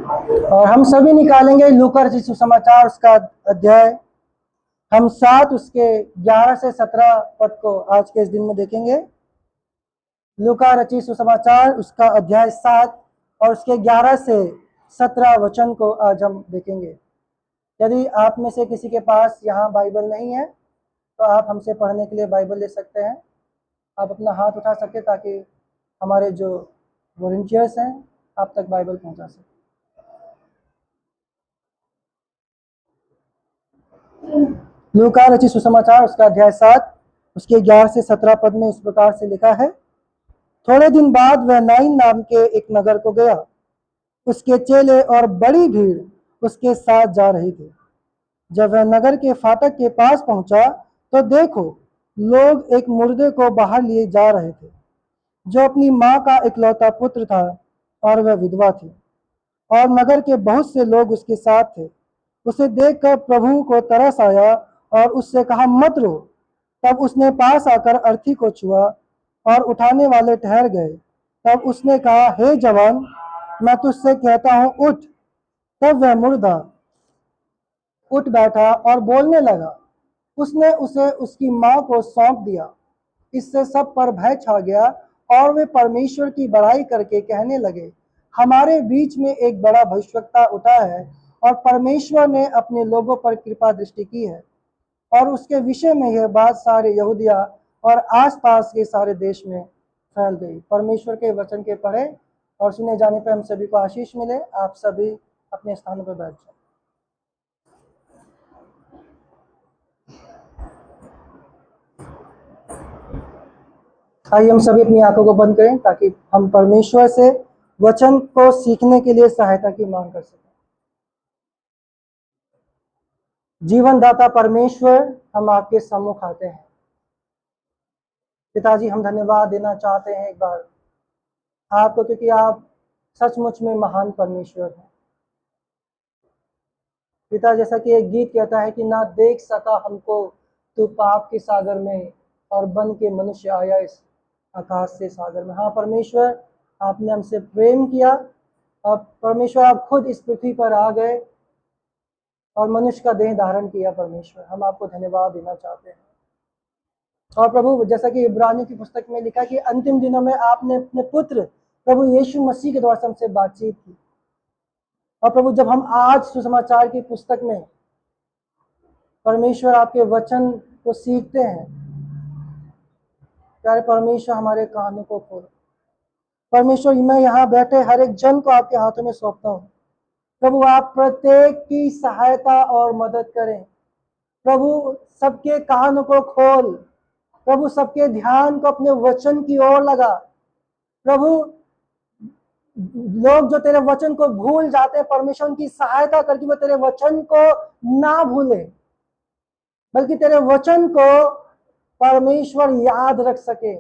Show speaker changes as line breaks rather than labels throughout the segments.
और हम सभी निकालेंगे लूका रचित सुसमाचार उसका अध्याय। हम 7 उसके 11 से 17 पद को आज के इस दिन में देखेंगे। लूका रचित सुसमाचार उसका अध्याय 7 और उसके 11 से 17 वचन को आज हम देखेंगे। यदि आप में से किसी के पास यहाँ बाइबल नहीं है तो आप हमसे पढ़ने के लिए बाइबल ले सकते हैं। आप अपना हाथ उठा सकते ताकि हमारे जो वॉलंटियर्स हैं आप तक बाइबल पहुंचा सकें। लूका रचित सुसमाचार उसका अध्याय 7 उसके 11 से 17 पद में इस प्रकार से लिखा है। थोड़े दिन बाद वह नाइन नाम के एक नगर को गया। उसके चेले और बड़ी भीड़ उसके साथ जा रही थी। जब वह नगर के फाटक के पास पहुंचा तो देखो, लोग एक मुर्दे को बाहर लिए जा रहे थे, जो अपनी माँ का इकलौता पुत्र था और वह विधवा थी, और नगर के बहुत से लोग उसके साथ थे। उसे देखकर प्रभु को तरस आया और उससे कहा, मत रो। तब उसने पास आकर अर्थी को छुआ और उठाने वाले ठहर गए। तब उसने कहा, हे जवान, मैं तुझसे कहता हूँ, उठ। तब वह मुर्दा उठ बैठा और बोलने लगा। उसने उसे उसकी माँ को सौंप दिया। इससे सब पर भय छा गया और वे परमेश्वर की बड़ाई करके कहने लगे, हमारे बीच में एक बड़ा भविष्यवक्ता उठा है और परमेश्वर ने अपने लोगों पर कृपा दृष्टि की है। और उसके विषय में यह बात सारे यहूदिया और आसपास के सारे देश में फैल गई। परमेश्वर के वचन के पढ़े और सुने जाने पर हम सभी को आशीष मिले। आप सभी अपने स्थानों पर बैठ जाए। आइए हम सभी अपनी आंखों को बंद करें ताकि हम परमेश्वर से वचन को सीखने के लिए सहायता की मांग कर सकें। जीवन दाता परमेश्वर, हम आपके सम्मुख आते हैं। पिताजी, हम धन्यवाद देना चाहते हैं एक बार आपको, क्योंकि आप सचमुच में महान परमेश्वर हैं। पिता, जैसा कि एक गीत कहता है कि ना देख सका हमको तू पाप के सागर में, और बन के मनुष्य आया इस आकाश से सागर में। हाँ परमेश्वर, आपने हमसे प्रेम किया और परमेश्वर आप खुद इस पृथ्वी पर आ गए और मनुष्य का देह धारण किया। परमेश्वर, हम आपको धन्यवाद देना चाहते हैं। और प्रभु, जैसा कि इब्रानियों की पुस्तक में लिखा कि अंतिम दिनों में आपने अपने पुत्र प्रभु यीशु मसीह के द्वारा हमसे बातचीत की। और प्रभु, जब हम आज सुसमाचार की पुस्तक में परमेश्वर आपके वचन को सीखते हैं, प्यारे परमेश्वर, हमारे कानों को खोलो। परमेश्वर, मैं यहाँ बैठे हर एक जन को आपके हाथों में सौंपता हूँ। प्रभु, आप प्रत्येक की सहायता और मदद करें। प्रभु, सबके कानों को खोल। प्रभु, सबके ध्यान को अपने वचन की ओर लगा। प्रभु, लोग जो तेरे वचन को भूल जाते हैं, परमेश्वर उनकी सहायता करके वो तेरे वचन को ना भूले, बल्कि तेरे वचन को परमेश्वर याद रख सके।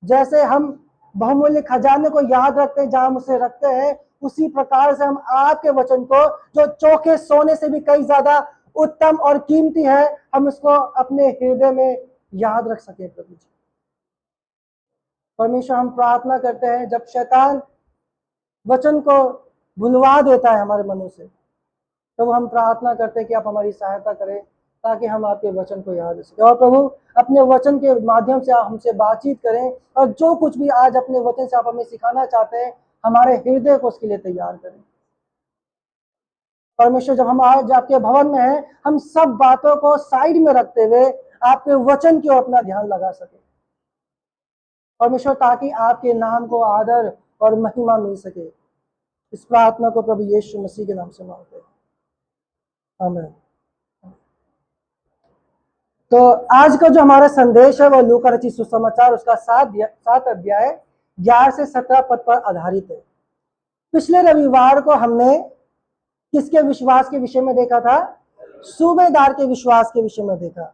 जैसे हम बहुमूल्य खजाने को याद रखते हैं जहां हम उसे रखते हैं, उसी प्रकार से हम आपके वचन को, जो चोखे सोने से भी कई ज्यादा उत्तम और कीमती है, हम इसको अपने हृदय में याद रख सके। प्रभु जी, परमेश्वर, हम प्रार्थना करते हैं जब शैतान वचन को भुलवा देता है हमारे मनों से, प्रभु हम प्रार्थना करते हैं कि आप हमारी सहायता करें ताकि हम आपके वचन को याद रख सकें। और प्रभु, अपने वचन के माध्यम से आप हमसे बातचीत करें और जो कुछ भी आज अपने वचन से आप हमें सिखाना चाहते हैं, हमारे हृदय को उसके लिए तैयार करें। परमेश्वर, जब हम आज आपके भवन में हैं, हम सब बातों को साइड में रखते हुए आपके वचन की ओर अपना ध्यान लगा सके परमेश्वर, ताकि आपके नाम को आदर और महिमा मिल सके। इस प्रार्थना को प्रभु यीशु मसीह के नाम से मांगते हैं, आमीन। तो आज का जो हमारा संदेश है वह लूका रचित सुसमाचार उसका 7 अध्याय 11 से 17 पद पर आधारित है। पिछले रविवार को हमने किसके विश्वास के विषय में देखा था? सूबेदार के विश्वास के विषय में देखा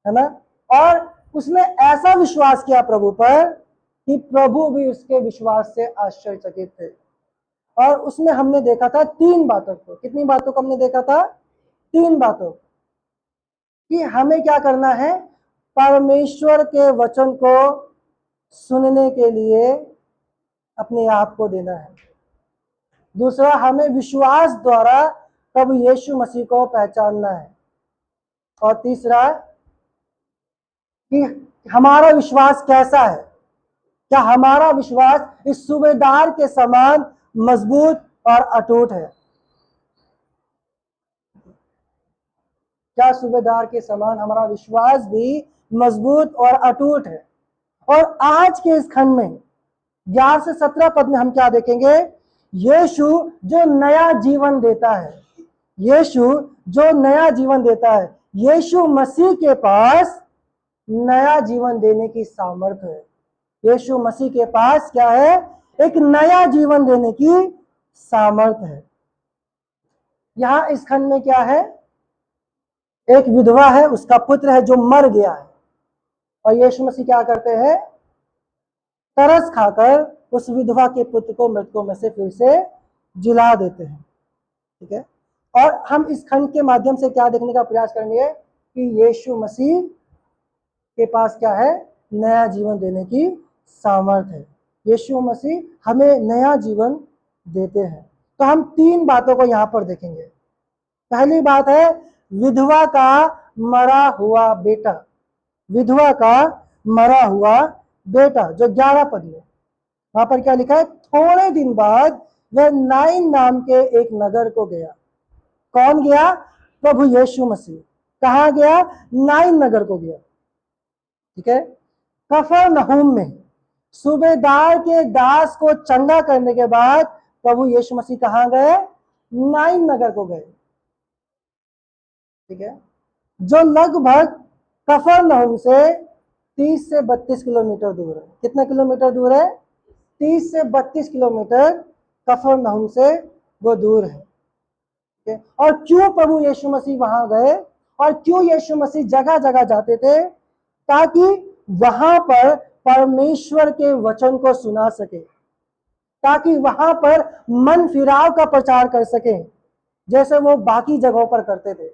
है ना। और उसने ऐसा विश्वास किया प्रभु पर कि प्रभु भी उसके विश्वास से आश्चर्यचकित थे। और उसमें हमने देखा था 3 बातों को। कितनी बातों को हमने देखा था? 3 बातों कि हमें क्या करना है, परमेश्वर के वचन को सुनने के लिए अपने आप को देना है। दूसरा, हमें विश्वास द्वारा प्रभु यीशु मसीह को पहचानना है। और तीसरा कि हमारा विश्वास कैसा है, क्या हमारा विश्वास इस सूबेदार के समान मजबूत और अटूट है। क्या सूबेदार के समान हमारा विश्वास भी मजबूत और अटूट है। और आज के इस खंड में 11 से 17 पद में हम क्या देखेंगे, यीशु जो नया जीवन देता है, यीशु जो नया जीवन देता है, यीशु मसीह के पास नया जीवन देने की सामर्थ्य है। यीशु मसीह के पास क्या है, एक नया जीवन देने की सामर्थ्य है। यहां इस खंड में क्या है, एक विधवा है, उसका पुत्र है जो मर गया है, और यीशु मसीह क्या करते हैं, तरस खाकर उस विधवा के पुत्र को मृतकों में से फिर से जिला देते हैं। ठीक है, और हम इस खंड के माध्यम से क्या देखने का प्रयास करेंगे कि यीशु मसीह के पास क्या है, नया जीवन देने की सामर्थ्य है। यीशु मसीह हमें नया जीवन देते हैं। तो हम 3 बातों को यहाँ पर देखेंगे। पहली बात है विधवा का मरा हुआ बेटा, विधवा का मरा हुआ बेटा, जो 11 पद में वहां पर क्या लिखा है, थोड़े दिन बाद वह नाइन नाम के एक नगर को गया। कौन गया, प्रभु यीशु मसीह। कहाँ गया, नाइन नगर को गया। ठीक है, कफरनहूम में सूबेदार के दास को चंगा करने के बाद प्रभु यीशु मसीह कहाँ गए, नाइन नगर को गए। ठीक है, जो लगभग कफरनहूम से 30 से 32 किलोमीटर दूर है। कितना किलोमीटर दूर है, 30 से 32 किलोमीटर कफरनहूम से वो दूर है। ठीक है, और क्यों प्रभु यीशु मसीह वहां गए, और क्यों यीशु मसीह जगह जगह जाते थे, ताकि वहां पर परमेश्वर के वचन को सुना सके, ताकि वहां पर मन फिराव का प्रचार कर सके जैसे वो बाकी जगहों पर करते थे,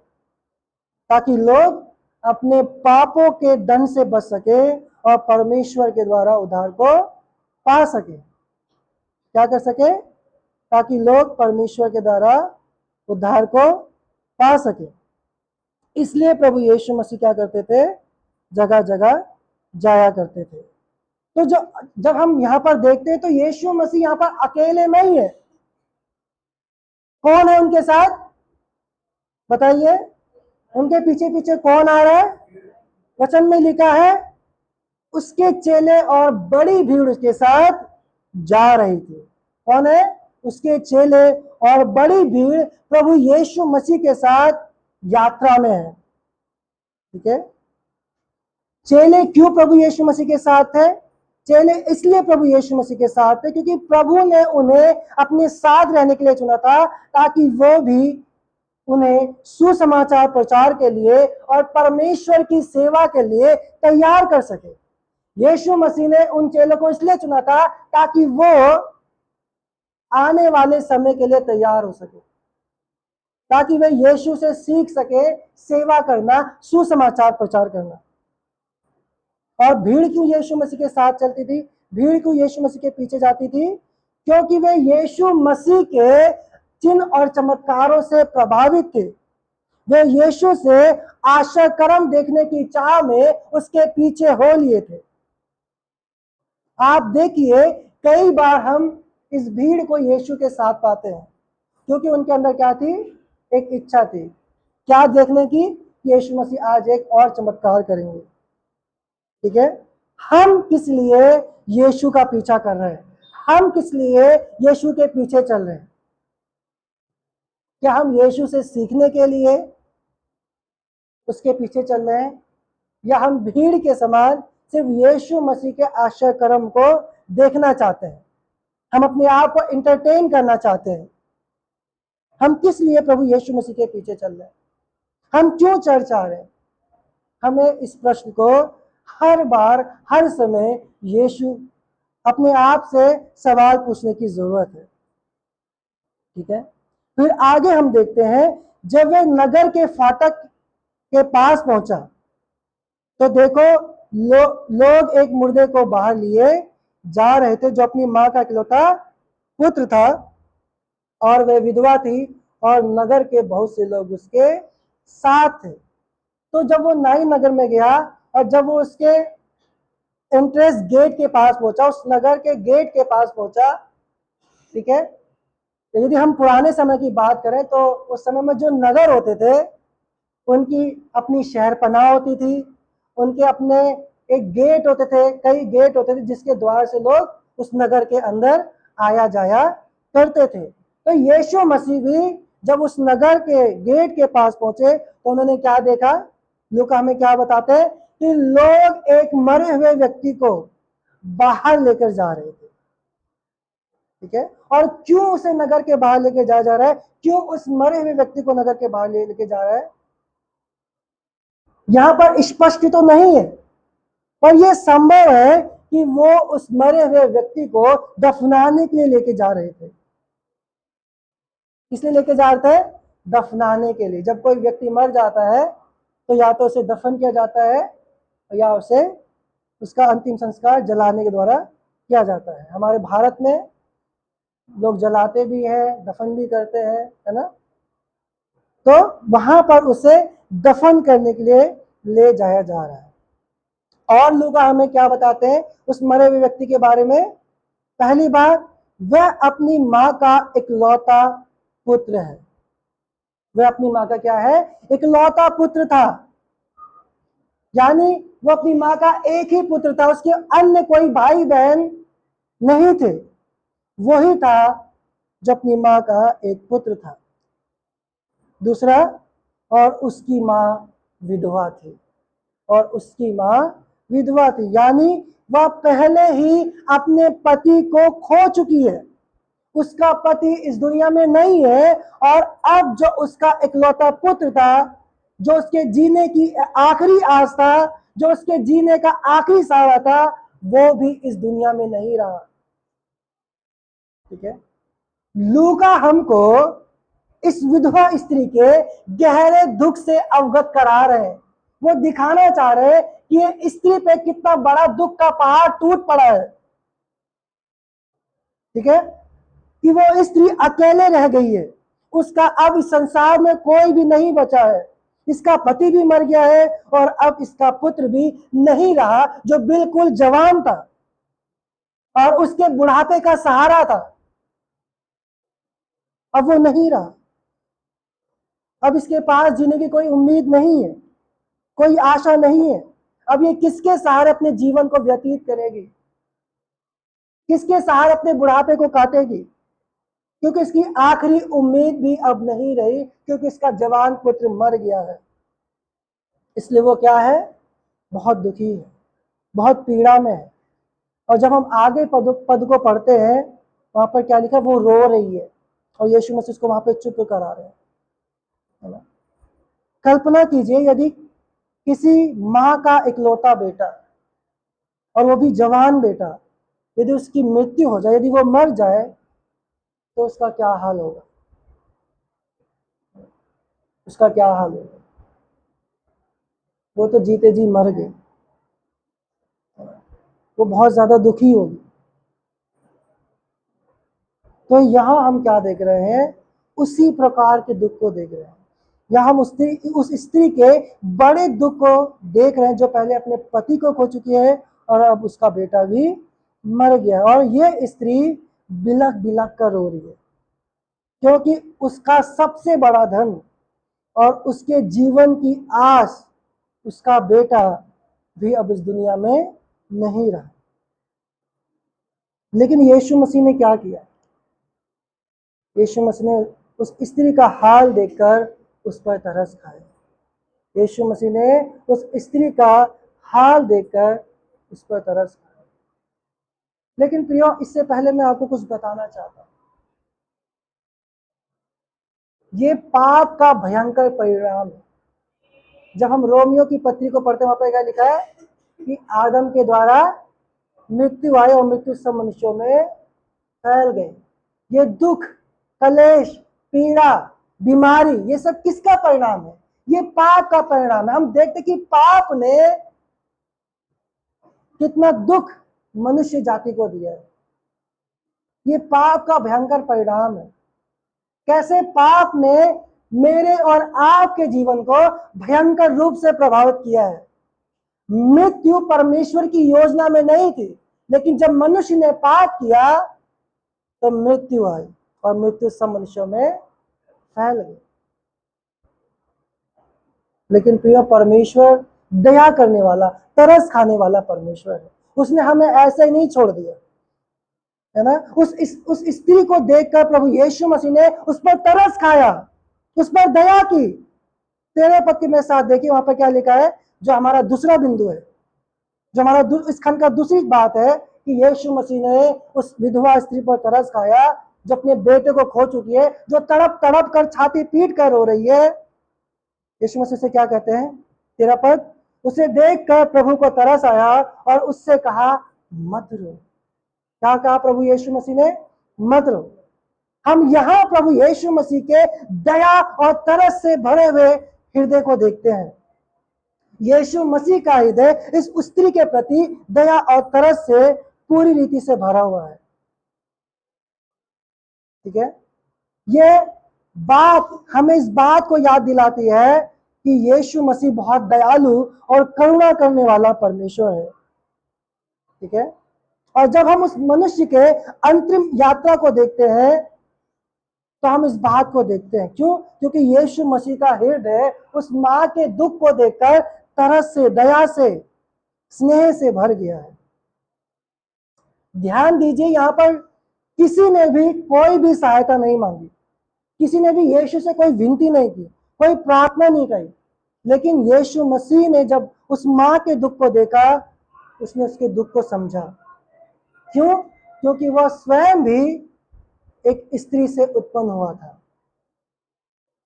ताकि लोग अपने पापों के दंड से बच सके और परमेश्वर के द्वारा उद्धार को पा सके। क्या कर सके, ताकि लोग परमेश्वर के द्वारा उद्धार को पा सके। इसलिए प्रभु यीशु मसीह क्या करते थे, जगह जगह जाया करते थे। तो जब हम यहाँ पर देखते हैं तो यीशु मसीह यहाँ पर अकेले नहीं है। कौन है उनके साथ, बताइए, उनके पीछे पीछे कौन आ रहा है। वचन में लिखा है उसके चेले और बड़ी भीड़ उसके साथ जा रही थी। कौन है, उसके चेले और बड़ी भीड़ प्रभु यीशु मसीह के साथ यात्रा में है। ठीक है, चेले क्यों प्रभु यीशु मसीह के साथ है, चेले इसलिए प्रभु यीशु मसीह के साथ थे क्योंकि प्रभु ने उन्हें अपने साथ रहने के लिए चुना था, ताकि वो भी उन्हें सुसमाचार प्रचार के लिए और परमेश्वर की सेवा के लिए तैयार कर सके। यीशु मसीह ने उन चेलों को इसलिए चुना था ताकि वो आने वाले समय के लिए तैयार हो सके, ताकि वे यीशु से सीख सके सेवा करना, सुसमाचार प्रचार करना। और भीड़ क्यों यीशु मसीह के साथ चलती थी, भीड़ क्यों यीशु मसीह के पीछे जाती थी, क्योंकि वे यीशु मसीह के चिन्ह और चमत्कारों से प्रभावित थे। वे यीशु से आश्चर्य कर्म देखने की चाह में उसके पीछे हो लिए थे। आप देखिए, कई बार हम इस भीड़ को यीशु के साथ पाते हैं क्योंकि उनके अंदर क्या थी, एक इच्छा थी, क्या देखने की, यीशु मसीह आज एक और चमत्कार करेंगे। ठीक है, हम किस लिए यीशु का पीछा कर रहे हैं, हम किस लिए यीशु के पीछे चल रहे हैं। क्या हम यीशु से सीखने के लिए उसके पीछे चल रहे हैं, या हम भीड़ के समान सिर्फ यीशु मसीह के आश्चर्य कर्म को देखना चाहते हैं, हम अपने आप को एंटरटेन करना चाहते हैं। हम किस लिए प्रभु यीशु मसीह के पीछे चल रहे हैं, हम क्यों चर्च आ रहे हैं। हमें इस प्रश्न को हर बार हर समय यीशु अपने आप से सवाल पूछने की जरूरत है। ठीक है, फिर आगे हम देखते हैं, जब वे नगर के फाटक के पास पहुंचा तो देखो लोग एक मुर्दे को बाहर लिए जा रहे थे जो अपनी मां का इकलौता पुत्र था, और वह विधवा थी और नगर के बहुत से लोग उसके साथ थे। तो जब वो नाइन नगर में गया और जब वो उसके एंट्रेंस गेट के पास पहुंचा, उस नगर के गेट के पास पहुंचा, ठीक है, तो यदि हम पुराने समय की बात करें तो उस समय में जो नगर होते थे उनकी अपनी शहर पनाह होती थी, उनके अपने एक गेट होते थे, कई गेट होते थे जिसके द्वार से लोग उस नगर के अंदर आया जाया करते थे। तो यीशु मसीह भी जब उस नगर के गेट के पास पहुंचे तो उन्होंने क्या देखा? लूका हमें क्या बताते हैं कि लोग एक मरे हुए व्यक्ति को बाहर लेकर जा रहे थे, ठीक है। और क्यों उसे नगर के बाहर लेके जाया जा रहा है? क्यों उस मरे हुए व्यक्ति को नगर के बाहर लेके जा रहा है? यहां पर स्पष्ट तो नहीं है, पर यह संभव है कि वो उस मरे हुए व्यक्ति को दफनाने के लिए लेके जा रहे थे। किस लिए लेके जा रहे थे? दफनाने के लिए। जब कोई व्यक्ति मर जाता है तो या तो उसे दफन किया जाता है या उसे उसका अंतिम संस्कार जलाने के द्वारा किया जाता है। हमारे भारत में लोग जलाते भी हैं, दफन भी करते हैं, है ना। तो वहां पर उसे दफन करने के लिए ले जाया जा रहा है। और लोग हमें क्या बताते हैं उस मरे हुए व्यक्ति के बारे में? पहली बात, वह अपनी मां का इकलौता पुत्र है। वह अपनी मां का क्या है? इकलौता पुत्र था। यानी वो अपनी मां का एक ही पुत्र था, उसके अन्य कोई भाई बहन नहीं थे, वही था जो अपनी मां का एक पुत्र था। दूसरा, और उसकी मां विधवा थी, और उसकी मां विधवा थी, यानी वह पहले ही अपने पति को खो चुकी है। उसका पति इस दुनिया में नहीं है और अब जो उसका इकलौता पुत्र था, जो उसके जीने की आखिरी आस था, जो उसके जीने का आखिरी सहारा था, वो भी इस दुनिया में नहीं रहा, ठीक है। लूका हमको इस विधवा स्त्री के गहरे दुख से अवगत करा रहे हैं। वो दिखाना चाह रहे हैं कि ये स्त्री पे कितना बड़ा दुख का पहाड़ टूट पड़ा है, ठीक है, कि वो स्त्री अकेले रह गई है। उसका अब इस संसार में कोई भी नहीं बचा है। इसका पति भी मर गया है और अब इसका पुत्र भी नहीं रहा जो बिल्कुल जवान था और उसके बुढ़ापे का सहारा था। अब वो नहीं रहा। अब इसके पास जीने की कोई उम्मीद नहीं है, कोई आशा नहीं है। अब ये किसके सहारे अपने जीवन को व्यतीत करेगी? किसके सहारे अपने बुढ़ापे को काटेगी? क्योंकि इसकी आखिरी उम्मीद भी अब नहीं रही, क्योंकि इसका जवान पुत्र मर गया है। इसलिए वो क्या है? बहुत दुखी है, बहुत पीड़ा में है। और जब हम आगे पद को पढ़ते हैं, वहां पर क्या लिखा? वो रो रही है और यीशु मसीह उसको वहां पे चुप करा रहे हैं, है ना। कल्पना कीजिए यदि किसी माँ का इकलौता बेटा, और वो भी जवान बेटा, यदि उसकी मृत्यु हो जाए, यदि वो मर जाए, तो उसका क्या हाल होगा? उसका क्या हाल होगा? वो तो जीते जी मर गए, वो बहुत ज्यादा दुखी होगी। तो यहां हम क्या देख रहे हैं? उसी प्रकार के दुख को देख रहे हैं। यहां हम उस स्त्री के बड़े दुख को देख रहे हैं जो पहले अपने पति को खो चुकी है और अब उसका बेटा भी मर गया। और ये स्त्री बिलख बिलख कर रो रही है, क्योंकि उसका सबसे बड़ा धन और उसके जीवन की आस, उसका बेटा भी अब इस दुनिया में नहीं रहा। लेकिन यीशु मसीह ने क्या किया? यीशु मसीह ने उस स्त्री का हाल देखकर उस पर तरस खाया। यीशु मसीह ने उस स्त्री का हाल देखकर उस पर तरस खाया। लेकिन प्रियो, इससे पहले मैं आपको कुछ बताना चाहता हूं। ये पाप का भयंकर परिणाम है। जब हम रोमियो की पत्री को पढ़ते हैं, वहां पर क्या लिखा है कि आदम के द्वारा मृत्यु आई और मृत्यु सब मनुष्यों में फैल गई। ये दुख, कलेश, पीड़ा, बीमारी, ये सब किसका परिणाम है? ये पाप का परिणाम है। हम देखते कि पाप ने कितना दुख मनुष्य जाति को दिया है। ये पाप का भयंकर परिणाम है। कैसे पाप ने मेरे और आपके जीवन को भयंकर रूप से प्रभावित किया है। मृत्यु परमेश्वर की योजना में नहीं थी, लेकिन जब मनुष्य ने पाप किया तो मृत्यु आई और मृत्यु सब मनुष्यों में फैल गई। लेकिन प्रिय, परमेश्वर दया करने वाला, तरस खाने वाला परमेश्वर है। उसने हमें ऐसे ही नहीं छोड़ दिया, है ना। उस स्त्री को देखकर प्रभु यीशु मसीह ने उस पर तरस खाया, उस पर दया की। 13 पद के मेरे साथ देखिए, वहां पर क्या लिखा है, जो हमारा दूसरा बिंदु है, जो हमारा इस खंड का दूसरी बात है कि यीशु मसीह ने उस विधवा स्त्री पर तरस खाया, जो अपने बेटे को खो चुकी है, जो तड़प तड़प कर छाती पीट कर रो रही है। यीशु मसीह से क्या कहते हैं, 13 पद, उसे देखकर प्रभु को तरस आया और उससे कहा मत रो। क्या कहा प्रभु यीशु मसीह ने, मत रो। हम यहाँ प्रभु यीशु मसीह के दया और तरस से भरे हुए हृदय को देखते हैं। यीशु मसीह का हृदय इस स्त्री के प्रति दया और तरस से पूरी रीति से भरा हुआ है। ठीक है, ये बात हमें इस बात को याद दिलाती है कि यीशु मसीह बहुत दयालु और करुणा करने वाला परमेश्वर है। ठीक है, और जब हम उस मनुष्य के अंतिम यात्रा को देखते हैं तो हम इस बात को देखते हैं, क्यों, क्योंकि यीशु मसीह का हृदय उस मां के दुख को देखकर तरस से, दया से, स्नेह से भर गया है। ध्यान दीजिए, यहां पर किसी ने भी कोई भी सहायता नहीं मांगी, किसी ने भी यीशु से कोई विनती नहीं की, कोई प्रार्थना नहीं करी, लेकिन यीशु मसीह ने जब उस मां के दुख को देखा, उसने उसके दुख को समझा। क्यों, क्योंकि वह स्वयं भी एक स्त्री से उत्पन्न हुआ था,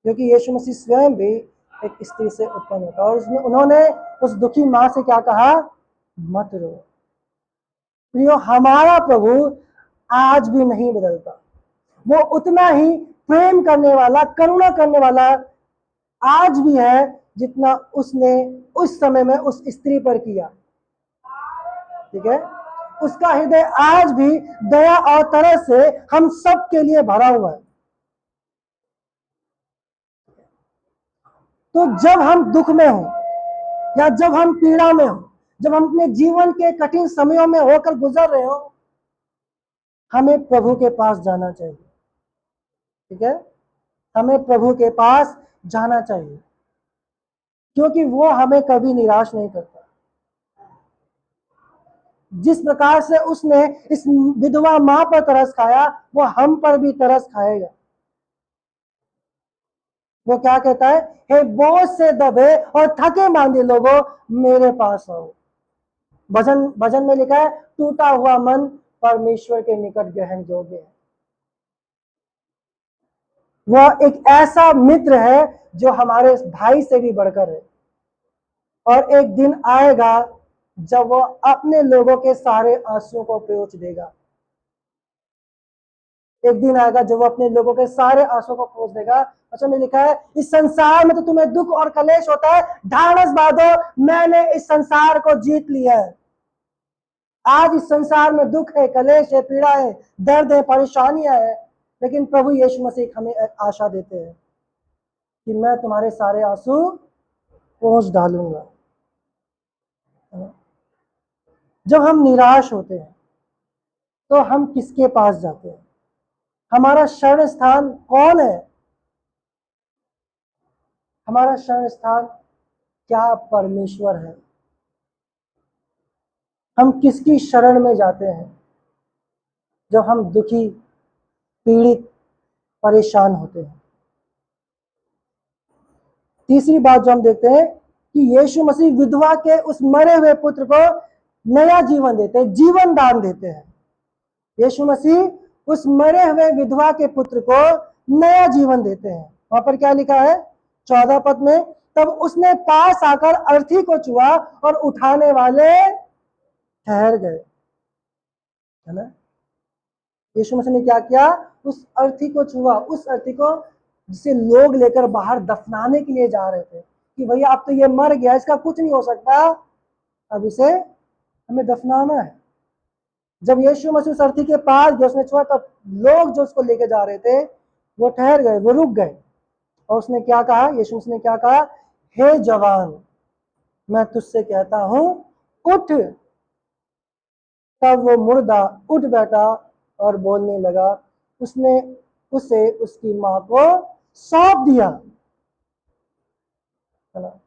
क्योंकि यीशु मसीह स्वयं भी एक स्त्री से उत्पन्न होता, और उन्होंने उस दुखी मां से क्या कहा, मत रो। प्रियो, हमारा प्रभु आज भी नहीं बदलता। वो उतना ही प्रेम करने वाला, करुणा करने वाला आज भी है जितना उसने उस समय में उस स्त्री पर किया। ठीक है, उसका हृदय आज भी दया और तरस से हम सब के लिए भरा हुआ है। तो जब हम दुख में हो या जब हम पीड़ा में हो, जब हम अपने जीवन के कठिन समयों में होकर गुजर रहे हो, हमें प्रभु के पास जाना चाहिए। ठीक है, हमें प्रभु के पास जाना चाहिए, क्योंकि वो हमें कभी निराश नहीं करता। जिस प्रकार से उसने इस विधवा मां पर तरस खाया, वो हम पर भी तरस खाएगा। वो क्या कहता है, हे बोझ से दबे और थके मांदे लोगों, मेरे पास आओ। भजन में लिखा है, टूटा हुआ मन परमेश्वर के निकट ग्रहण योग्य है। वह एक ऐसा मित्र है जो हमारे भाई से भी बढ़कर है, और एक दिन आएगा जब वह अपने लोगों के सारे आंसुओं को पोंछ देगा। एक दिन आएगा जब वो अपने लोगों के सारे आंसुओं को पोंछ देगा। अच्छा, में लिखा है, इस संसार में तो तुम्हें दुख और कलेश होता है, ढाढ़स बांधो, मैंने इस संसार को जीत लिया है। आज इस संसार में दुख है, कलेश है, पीड़ा है, दर्द है, परेशानियां है, लेकिन प्रभु यीशु मसीह हमें आशा देते हैं कि मैं तुम्हारे सारे आंसू पोंछ डालूंगा। जब हम निराश होते हैं तो हम किसके पास जाते हैं? हमारा शरण स्थान कौन है? हमारा शरण स्थान क्या परमेश्वर है? हम किसकी शरण में जाते हैं जब हम दुखी, पीड़ित, परेशान होते हैं? तीसरी बात जो हम देखते हैं कि यीशु मसीह विधवा के उस मरे हुए पुत्र को नया जीवन देते हैं, जीवन दान देते हैं। यीशु मसीह उस मरे हुए विधवा के पुत्र को नया जीवन देते हैं। वहां पर क्या लिखा है 14 पद में, तब उसने पास आकर अर्थी को छुआ और उठाने वाले ठहर गए। है ना, यीशु मसीह ने क्या किया, उस अर्थी को छुआ, उस अर्थी को जिसे लोग लेकर बाहर दफनाने के लिए जा रहे थे कि भैया अब तो ये मर गया, इसका कुछ नहीं हो सकता, अब इसे हमें दफनाना है। जब यीशु मसीह उस अर्थी के पास गया, उसने छुआ, तब लोग जो उसको लेके जा रहे थे वो ठहर गए, वो रुक गए। और उसने क्या कहा, यीशु मसीह ने क्या कहा, हे जवान, मैं तुझसे कहता हूं उठ। तब वो मुर्दा उठ बैठा और बोलने लगा। उसने उसे उसकी मां को सौंप दिया, है ना।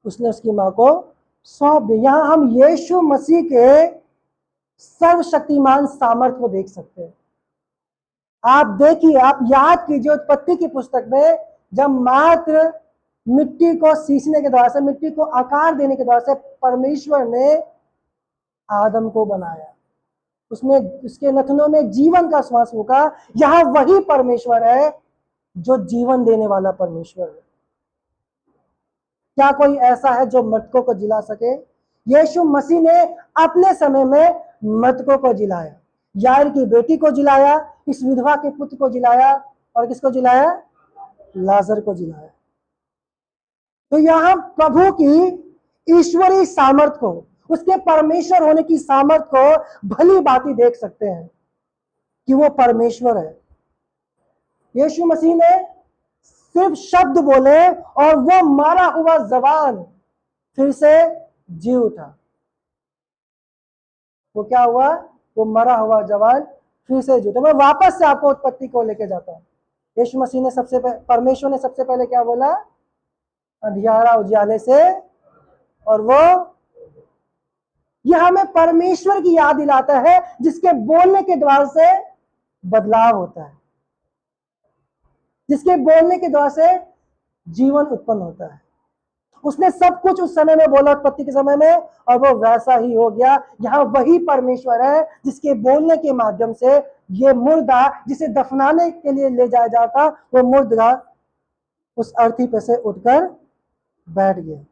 उसने उसकी मां को सौंप दिया। यहां हम यीशु मसीह के सर्वशक्तिमान सामर्थ्य को देख सकते हैं। आप देखिए, आप याद कीजिए उत्पत्ति की पुस्तक में, जब मात्र मिट्टी को सींचने के द्वारा से, मिट्टी को आकार देने के द्वारा से परमेश्वर ने आदम को बनाया, उसमें उसके नथनों में जीवन का श्वास फूंका। यहां वही परमेश्वर है जो जीवन देने वाला परमेश्वर है। क्या कोई ऐसा है जो मृतकों को जिला सके? यीशु मसीह ने अपने समय में मृतकों को जिलाया। यार की बेटी को जिलाया, इस विधवा के पुत्र को जिलाया, और किसको जिलाया? लाजर को जिलाया। तो यहां प्रभु की ईश्वरीय सामर्थ को, उसके परमेश्वर होने की सामर्थ को भली भांति देख सकते हैं कि वो परमेश्वर है। यीशु मसीह ने सिर्फ शब्द बोले और वो मरा हुआ जवान फिर से जी उठा। वो क्या हुआ? वो मरा हुआ जवान फिर से जी उठा। मैं वापस से आपको उत्पत्ति को लेके जाता हूं। यीशु मसीह ने परमेश्वर ने सबसे पहले क्या बोला? अंधियारा उजाले से, और वो, यह हमें परमेश्वर की याद दिलाता है जिसके बोलने के द्वार से बदलाव होता है, जिसके बोलने के द्वारा से जीवन उत्पन्न होता है। उसने सब कुछ उस समय में बोला, उत्पत्ति के समय में, और वो वैसा ही हो गया। यहां वही परमेश्वर है जिसके बोलने के माध्यम से ये मुर्दा, जिसे दफनाने के लिए ले जाया जाता, वो मुर्दा उस अर्थी पे से उठकर बैठ गया।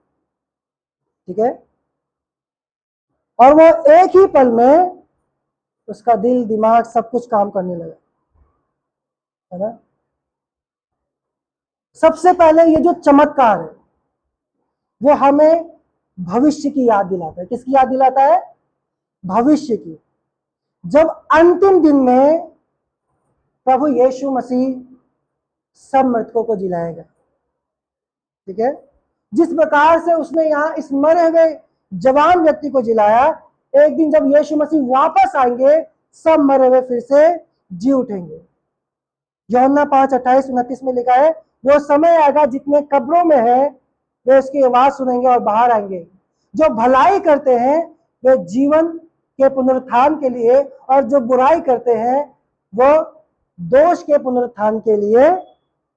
ठीक है। और वो एक ही पल में उसका दिल, दिमाग, सब कुछ काम करने लगा, है ना। सबसे पहले ये जो चमत्कार है वो हमें भविष्य की याद दिलाता है। किसकी याद दिलाता है? भविष्य की। जब अंतिम दिन में प्रभु यीशु मसीह सब मृतकों को जिलाएगा। ठीक है। जिस प्रकार से उसने यहां इस मरे हुए जवान व्यक्ति को जिलाया, एक दिन जब यीशु मसीह वापस आएंगे, सब मरे हुए फिर से जी उठेंगे। यूहन्ना 5:28-29 में लिखा है, वो समय आएगा जितने कब्रों में है वे उसकी आवाज सुनेंगे और बाहर आएंगे। जो भलाई करते हैं वे जीवन के पुनरुत्थान के लिए, और जो बुराई करते हैं वो दोष के पुनरुत्थान के लिए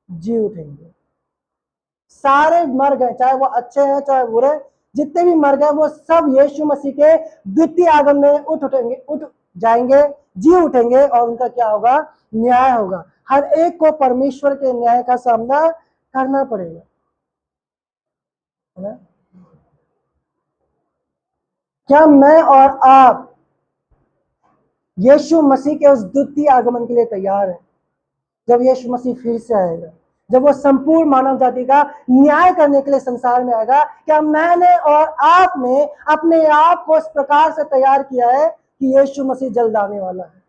जी उठेंगे। सारे मर गए, चाहे वो अच्छे हैं चाहे बुरे, जितने भी मर गए वो सब यीशु मसीह के द्वितीय आगमन में उठ जाएंगे, जी उठेंगे, और उनका क्या होगा? न्याय होगा। हर एक को परमेश्वर के न्याय का सामना करना पड़ेगा, है ना। क्या मैं और आप यीशु मसीह के उस द्वितीय आगमन के लिए तैयार हैं? जब यीशु मसीह फिर से आएगा, जब वो संपूर्ण मानव जाति का न्याय करने के लिए संसार में आएगा, क्या मैंने और आपने अपने आप को इस प्रकार से तैयार किया है कि यीशु मसीह जल्द आने वाला है?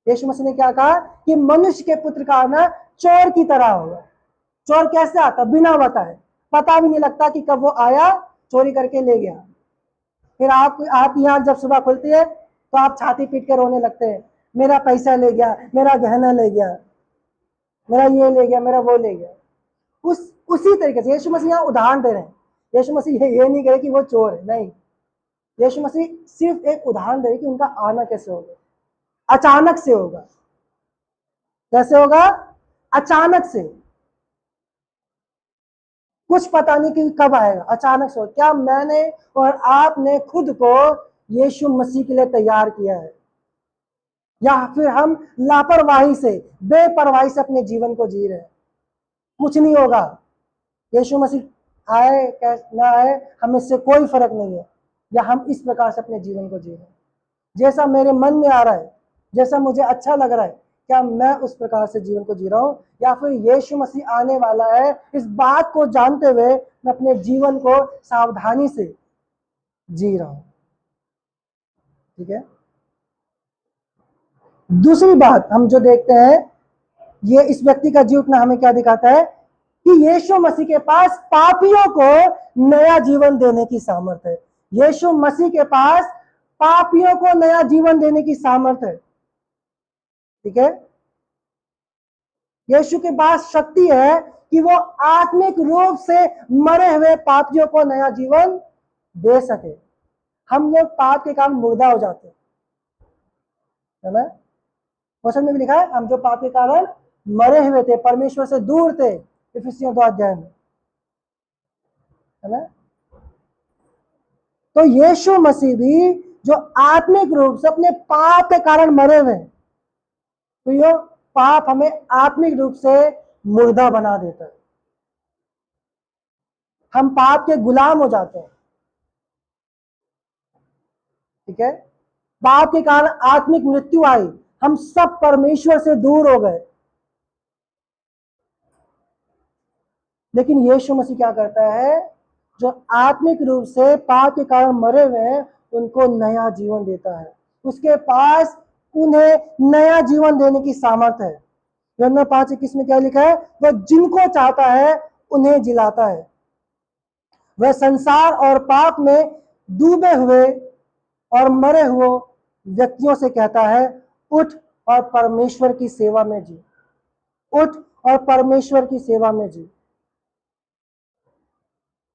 यीशु मसीह ने क्या कहा कि मनुष्य के पुत्र का आना चोर की तरह होगा। चोर कैसे आता? बिना बताए, पता भी नहीं लगता कि कब वो आया, चोरी करके ले गया। फिर आप यहाँ जब सुबह खुलती है तो आप छाती पीट के रोने लगते हैं, मेरा पैसा ले गया, मेरा गहना ले गया, मेरा ये ले गया, मेरा वो ले गया। उसी तरीके से यीशु मसीह यहाँ उदाहरण दे रहे हैं। यीशु मसीह ये नहीं कह रहे कि वो चोर है, नहीं। यीशु मसीह सिर्फ एक उदाहरण दे रहे कि उनका आना कैसे होगा। अचानक से होगा। कैसे होगा? अचानक से। कुछ पता नहीं कि कब आएगा, अचानक से। क्या मैंने और आपने खुद को यीशु मसीह के लिए तैयार किया है, या फिर हम लापरवाही से, बेपरवाही से अपने जीवन को जी रहे हैं? कुछ नहीं होगा। यीशु मसीह आए ना आए हमें इससे कोई फर्क नहीं है, या हम इस प्रकार से अपने जीवन को जी रहे हैं। जैसा मेरे मन में आ रहा है, जैसा मुझे अच्छा लग रहा है, क्या मैं उस प्रकार से जीवन को जी रहा हूं, या फिर यीशु मसीह आने वाला है इस बात को जानते हुए मैं अपने जीवन को सावधानी से जी रहा हूं? ठीक है। दूसरी बात हम जो देखते हैं ये इस व्यक्ति का जीवन हमें क्या दिखाता है कि यीशु मसीह के पास पापियों को नया जीवन देने की सामर्थ्य है। यीशु मसीह के पास पापियों को नया जीवन देने की सामर्थ्य है। ठीक है, यीशु के पास शक्ति है कि वो आत्मिक रूप से मरे हुए पापियों को नया जीवन दे सके। हम लोग पाप के कारण मुर्दा हो जाते हैं, है ना। क्वेश्चन में भी लिखा है, हम जो पाप के कारण मरे हुए थे, परमेश्वर से दूर थे, इफिसियों 2 अध्याय में, है ना। तो यीशु मसीह भी जो आत्मिक रूप से अपने पाप के कारण मरे हुए हैं, तो ये पाप हमें आत्मिक रूप से मुर्दा बना देता है। हम पाप के गुलाम हो जाते हैं। ठीक है, पाप के कारण आत्मिक मृत्यु आई, हम सब परमेश्वर से दूर हो गए। लेकिन यीशु मसीह क्या करता है, जो आत्मिक रूप से पाप के कारण मरे हुए हैं उनको नया जीवन देता है। उसके पास उन्हें नया जीवन देने की सामर्थ्य है। यूहन्ना 5:21 में क्या लिखा है, वह जिनको चाहता है उन्हें जिलाता है। वह संसार और पाप में डूबे हुए और मरे हुए व्यक्तियों से कहता है, उठ और परमेश्वर की सेवा में जी, उठ और परमेश्वर की सेवा में जी।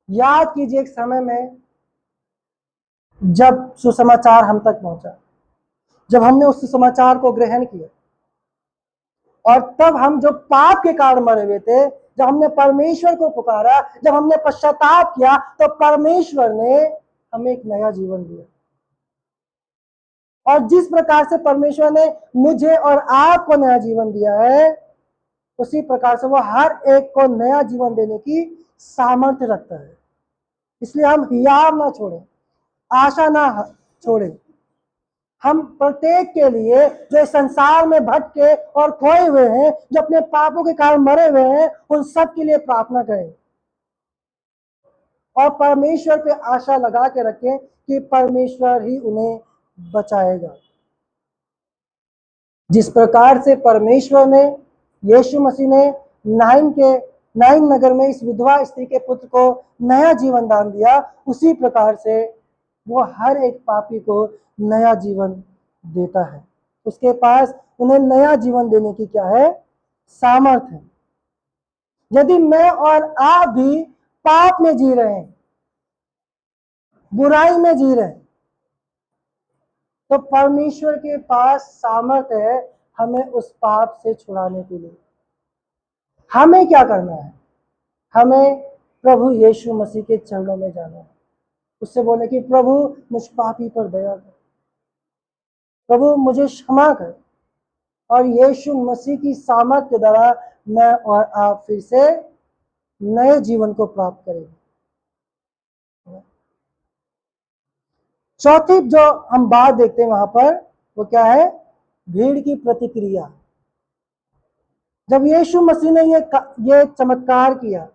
याद कीजिए एक समय में जब सुसमाचार हम तक पहुंचा, जब हमने उस सुसमाचार को ग्रहण किया, और तब हम जो पाप के कारण मरे हुए थे, जब हमने परमेश्वर को पुकारा, जब हमने पश्चाताप किया, तो परमेश्वर ने हमें एक नया जीवन दिया। और जिस प्रकार से परमेश्वर ने मुझे और आपको नया जीवन दिया है, उसी प्रकार से वो हर एक को नया जीवन देने की सामर्थ्य रखता है। इसलिए हम हियाव ना छोड़ें, आशा ना छोड़ें। हम प्रत्येक के लिए जो संसार में भटके और खोए हुए हैं, जो अपने पापों के कारण मरे हुए हैं, उन सब के लिए प्रार्थना करें और परमेश्वर पे आशा लगा के रखें कि परमेश्वर ही उन्हें बचाएगा। जिस प्रकार से परमेश्वर ने, यीशु मसीह ने नाइन नगर में इस विधवा स्त्री के पुत्र को नया जीवन दान दिया, उसी प्रकार से वो हर एक पापी को नया जीवन देता है। उसके पास उन्हें नया जीवन देने की क्या है, सामर्थ्य है। यदि मैं और आप भी पाप में जी रहे हैं, बुराई में जी रहे हैं, तो परमेश्वर के पास सामर्थ्य है हमें उस पाप से छुड़ाने के लिए। हमें क्या करना है, हमें प्रभु यीशु मसीह के चरणों में जाना है, उससे बोले कि प्रभु मुझ पापी पर दया कर, प्रभु मुझे क्षमा कर, और यीशु मसीह की सामर्थ्य के द्वारा मैं और आप फिर से नए जीवन को प्राप्त करेंगे। चौथी जो हम बात देखते हैं वहां पर, वो क्या है, भीड़ की प्रतिक्रिया। जब यीशु मसीह ने ये चमत्कार किया,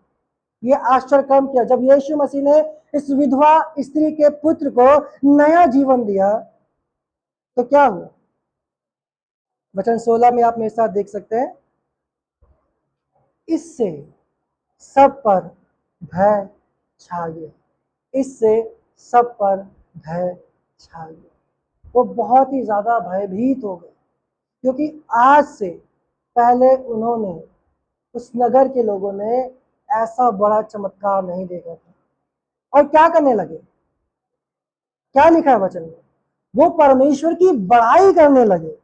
ये आश्चर्य काम किया, जब यीशु मसीह ने इस विधवा स्त्री के पुत्र को नया जीवन दिया, तो क्या हुआ। वचन 16 में आप मेरे साथ देख सकते हैं, इससे सब पर भय छा गया, इससे सब पर भय छा गया। वो बहुत ही ज्यादा भयभीत हो गए, क्योंकि आज से पहले उन्होंने, उस नगर के लोगों ने ऐसा बड़ा चमत्कार नहीं देखा था। और क्या करने लगे, क्या लिखा है वचन में, वो परमेश्वर की बड़ाई करने लगे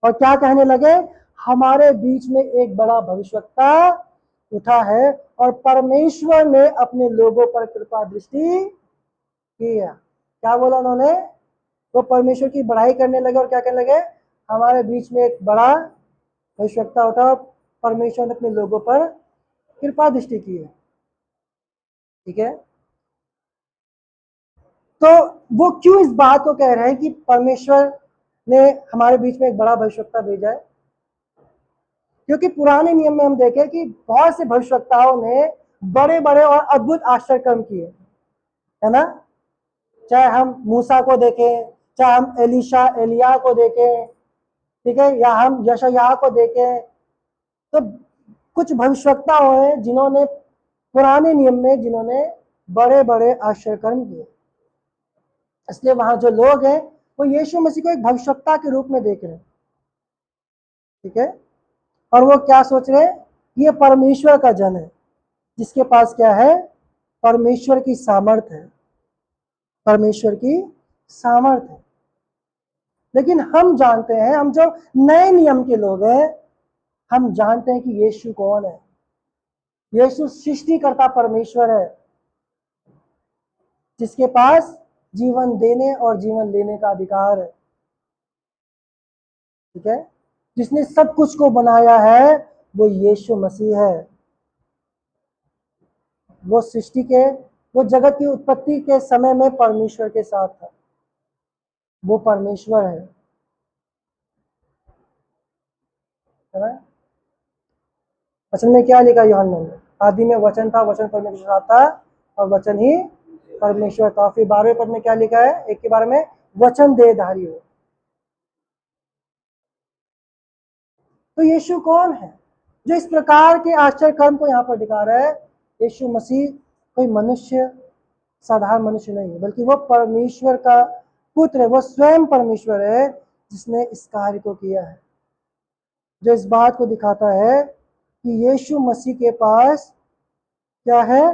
और क्या कहने लगे, हमारे बीच में एक बड़ा भविष्यवक्ता उठा है और परमेश्वर ने अपने लोगों पर कृपा दृष्टि की है। क्या बोला उन्होंने, वो परमेश्वर की बड़ाई करने लगे और क्या कहने लगे, हमारे बीच में एक बड़ा भविष्यवक्ता उठा और परमेश्वर ने अपने लोगों पर कृपा दृष्टि की है। ठीक है, तो वो क्यों इस बात को कह रहे हैं कि परमेश्वर ने हमारे बीच में एक बड़ा भविष्यवक्ता भेजा है, क्योंकि पुराने नियम में हम देखें कि बहुत से भविष्यवक्ताओं ने बड़े बड़े और अद्भुत आश्चर्य कर्म किए, है ना। चाहे हम मूसा को देखें, चाहे हम एलिया को देखें, ठीक है, या हम यशायाह को देखें, तो कुछ भविष्यवक्ता हुए जिन्होंने पुराने नियम में जिन्होंने बड़े बड़े आश्चर्य कर्म किए, इसलिए वहां जो लोग हैं वो यीशु मसीह को एक भविष्यवक्ता के रूप में देख रहे हैं, ठीक है। और वो क्या सोच रहे हैं, ये परमेश्वर का जन है जिसके पास क्या है, परमेश्वर की सामर्थ है, परमेश्वर की सामर्थ है। लेकिन हम जानते हैं, हम जो नए नियम के लोग हैं, हम जानते हैं कि यीशु कौन है। यीशु सृष्टिकर्ता परमेश्वर है जिसके पास जीवन देने और जीवन लेने का अधिकार है, ठीक है। जिसने सब कुछ को बनाया है वो यीशु मसीह है। वो सृष्टि के, वो जगत की उत्पत्ति के समय में परमेश्वर के साथ था, वो परमेश्वर है ना। वचन में क्या लिखा यूहन्ना में, आदि में वचन था, वचन परमेश्वर के साथ था और वचन ही परमेश्वर था। फिर 12वें पद में क्या लिखा है, एक के बारे में, वचन देहधारी हो। तो यीशु कौन है जो इस प्रकार के आश्चर्य कर्म को यहाँ पर दिखा रहा है। यीशु मसीह कोई मनुष्य, साधारण मनुष्य नहीं है, बल्कि वो परमेश्वर का पुत्र है, वो स्वयं परमेश्वर है जिसने इस कार्य को किया है, जो इस बात को दिखाता है कि यीशु मसीह के पास क्या है,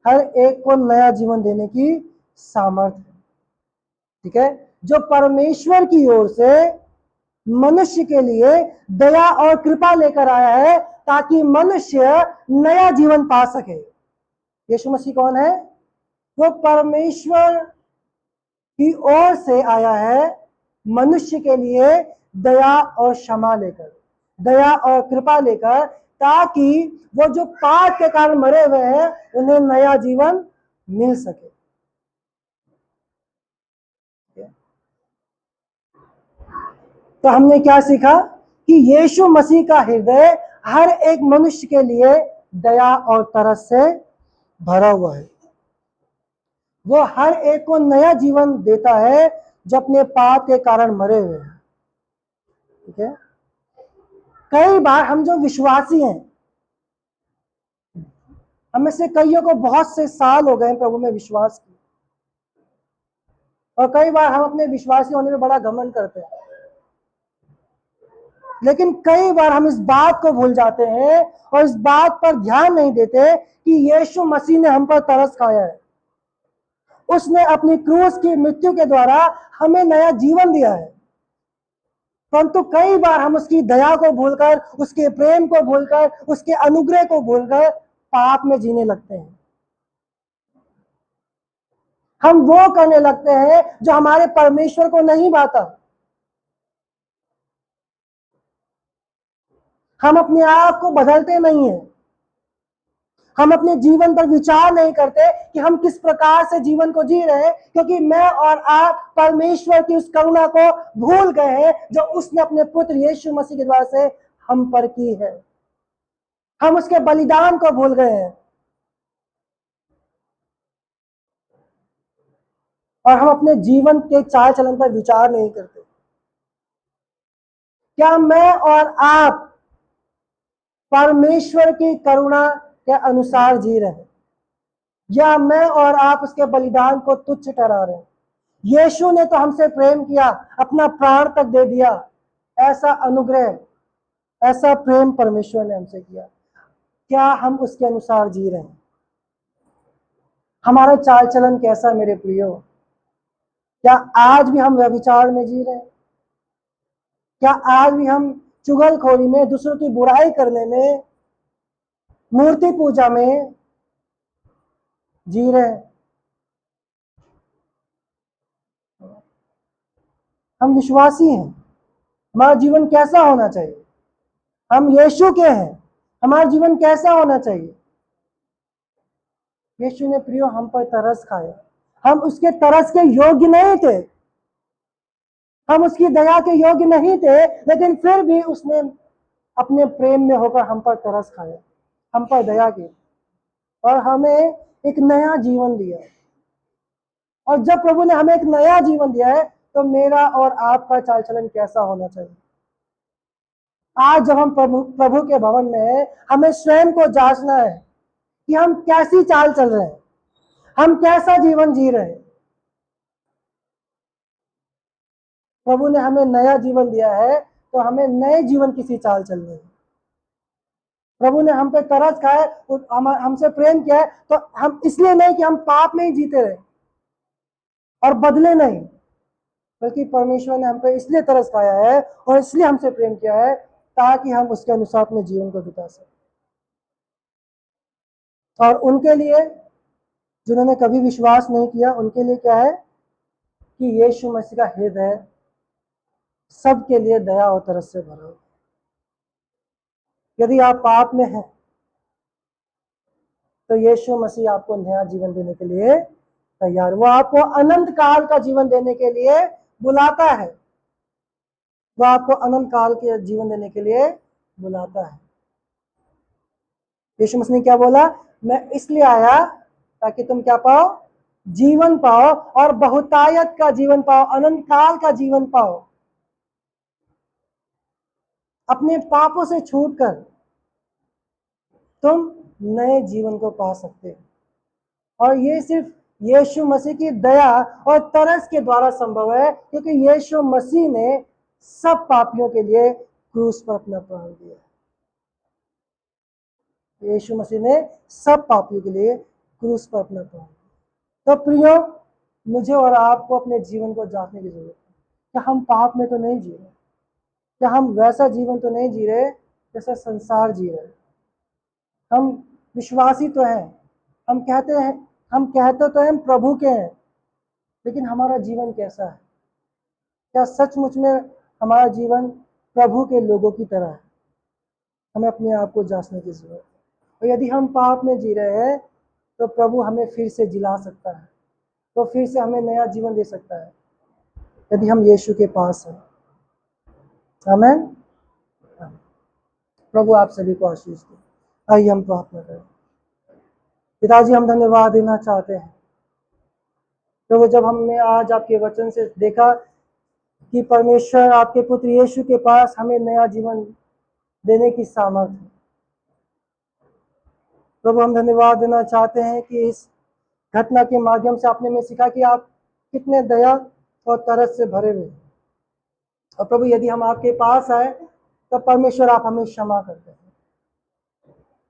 हर एक को नया जीवन देने की सामर्थ्य है, ठीक है। जो परमेश्वर की ओर से मनुष्य के लिए दया और कृपा लेकर आया है ताकि मनुष्य नया जीवन पा सके। यीशु मसीह कौन है, वो परमेश्वर की ओर से आया है मनुष्य के लिए दया और क्षमा लेकर, दया और कृपा लेकर, ताकि वो जो पाप के कारण मरे हुए हैं उन्हें नया जीवन मिल सके। तो हमने क्या सीखा कि यीशु मसीह का हृदय हर एक मनुष्य के लिए दया और तरस से भरा हुआ है। वो हर एक को नया जीवन देता है जो अपने पाप के कारण मरे हुए हैं, ठीक है। कई बार हम जो विश्वासी हैं, हम में से कईयों को बहुत से साल हो गए प्रभु में विश्वास की, और कई बार हम अपने विश्वासी होने में बड़ा घमंड करते हैं, लेकिन कई बार हम इस बात को भूल जाते हैं और इस बात पर ध्यान नहीं देते कि यीशु मसीह ने हम पर तरस खाया है। उसने अपनी क्रूस की मृत्यु के द्वारा हमें नया जीवन दिया है, परंतु कई बार हम उसकी दया को भूलकर, उसके प्रेम को भूलकर, उसके अनुग्रह को भूलकर पाप में जीने लगते हैं। हम वो करने लगते हैं जो हमारे परमेश्वर को नहीं भाता। हम अपने आप को बदलते नहीं हैं, हम अपने जीवन पर विचार नहीं करते कि हम किस प्रकार से जीवन को जी रहे हैं, क्योंकि मैं और आप परमेश्वर की उस करुणा को भूल गए हैं जो उसने अपने पुत्र यीशु मसीह के द्वारा से हम पर की है। हम उसके बलिदान को भूल गए हैं और हम अपने जीवन के चाल चलन पर विचार नहीं करते। क्या मैं और आप परमेश्वर की करुणा के अनुसार जी रहे हैं, या मैं और आप उसके बलिदान को तुच्छ ठहरा रहे हैं। यीशु ने तो हमसे प्रेम किया, अपना प्राण तक दे दिया। ऐसा अनुग्रह, ऐसा प्रेम परमेश्वर ने हमसे किया। क्या हम उसके अनुसार जी रहे हैं? हमारा चाल चलन कैसा मेरे प्रियो? क्या आज भी हम व्यभिचार में जी रहे हैं? क्या आज भी हम चुगलखोरी में, दूसरों की बुराई करने में, मूर्ति पूजा में जी रहे हैं? हम विश्वासी हैं, हमारा जीवन कैसा होना चाहिए? हम यीशु के हैं, हमारा जीवन कैसा होना चाहिए? यीशु ने प्रियो हम पर तरस खाया, हम उसके तरस के योग्य नहीं थे, हम उसकी दया के योग्य नहीं थे, लेकिन फिर भी उसने अपने प्रेम में होकर हम पर तरस खाया, हम पर दया की और हमें एक नया जीवन दिया। और जब प्रभु ने हमें एक नया जीवन दिया है तो मेरा और आपका चाल चलन कैसा होना चाहिए? आज जब हम प्रभु प्रभु के भवन में हैं, हमें स्वयं को जांचना है कि हम कैसी चाल चल रहे हैं, हम कैसा जीवन जी रहे हैं। प्रभु ने हमें नया जीवन दिया है, तो हमें नए जीवन की सी चाल चलनी है। प्रभु ने हम पे तरस खाया, हमसे प्रेम किया है, तो हम इसलिए नहीं कि हम पाप में ही जीते रहे और बदले नहीं, बल्कि परमेश्वर ने हम पे इसलिए तरस खाया है और इसलिए हमसे प्रेम किया है ताकि हम उसके अनुसार अपने जीवन को बिता सकें। और उनके लिए जिन्होंने कभी विश्वास नहीं किया, उनके लिए क्या है कि यीशु मसीह का हृदय सबके लिए दया और तरस से भरा हो। यदि आप पाप में हैं तो यीशु मसीह आपको नया जीवन देने के लिए तैयार। वो आपको अनंत काल का जीवन देने के लिए बुलाता है। वो आपको अनंत काल के जीवन देने के लिए बुलाता है। यीशु मसीह ने क्या बोला? मैं इसलिए आया ताकि तुम क्या पाओ? जीवन पाओ, और बहुतायत का जीवन पाओ, अनंत काल का जीवन पाओ। अपने पापों से छूटकर तुम नए जीवन को पा सकते हो। और ये सिर्फ यीशु मसीह की दया और तरस के द्वारा संभव है, क्योंकि यीशु मसीह ने सब पापियों के लिए क्रूस पर अपना प्राण दिया। यीशु मसीह ने सब पापियों के लिए क्रूस पर अपना प्राण दिया। तो प्रियो, मुझे और आपको अपने जीवन को जांचने की जरूरत है। क्या हम पाप में तो नहीं जी रहे? क्या हम वैसा जीवन तो नहीं जी रहे जैसा संसार जी रहे? हम विश्वासी तो हैं, हम कहते तो हैं प्रभु के हैं, लेकिन हमारा जीवन कैसा है? क्या सचमुच में हमारा जीवन प्रभु के लोगों की तरह है? हमें अपने आप को जांचने की जरूरत है। और यदि हम पाप में जी रहे हैं तो प्रभु हमें फिर से जिला सकता है, तो फिर से हमें नया जीवन दे सकता है, यदि हम यीशु के पास हैं। आमीन। प्रभु आप सभी को आशीष दे। आइए हम प्रार्थना करें। पिताजी, हम धन्यवाद देना चाहते हैं प्रभु, जब हमने आज आपके वचन से देखा कि परमेश्वर आपके पुत्र यीशु के पास हमें नया जीवन देने की सामर्थ्य है। प्रभु, हम धन्यवाद देना चाहते हैं कि इस घटना के माध्यम से आपने हमें सिखा कि आप कितने दया और तरस से भरे हुए हैं। और प्रभु, यदि हम आपके पास आए तो परमेश्वर आप हमें क्षमा करते हैं,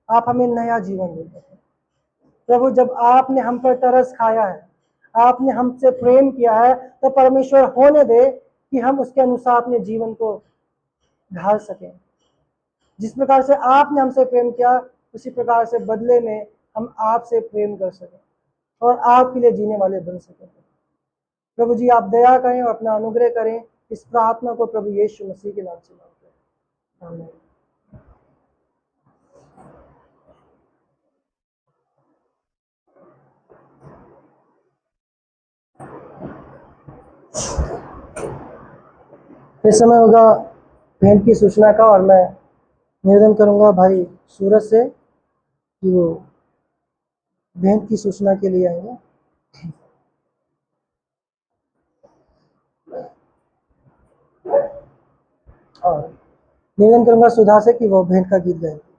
आप हमें नया जीवन देते हैं। प्रभु, जब आपने हम पर तरस खाया है, आपने हमसे प्रेम किया है, तो परमेश्वर होने दे कि हम उसके अनुसार अपने जीवन को ढाल सकें। जिस प्रकार से आपने हमसे प्रेम किया, उसी प्रकार से बदले में हम आपसे प्रेम कर सकें और आपके लिए जीने वाले बन सकें। प्रभु जी, आप दया करें और अपना अनुग्रह करें। इस प्रार्थना को प्रभु यीशु मसीह के नाम से मांगते हैं, आमीन। इस समय होगा भेंट की सूचना का, और मैं निवेदन करूंगा भाई सूरज से कि वो भेंट की सूचना के लिए आएंगे। और निवेदन करूंगा सुधा से कि वो भेंट का गीत गाएंगे।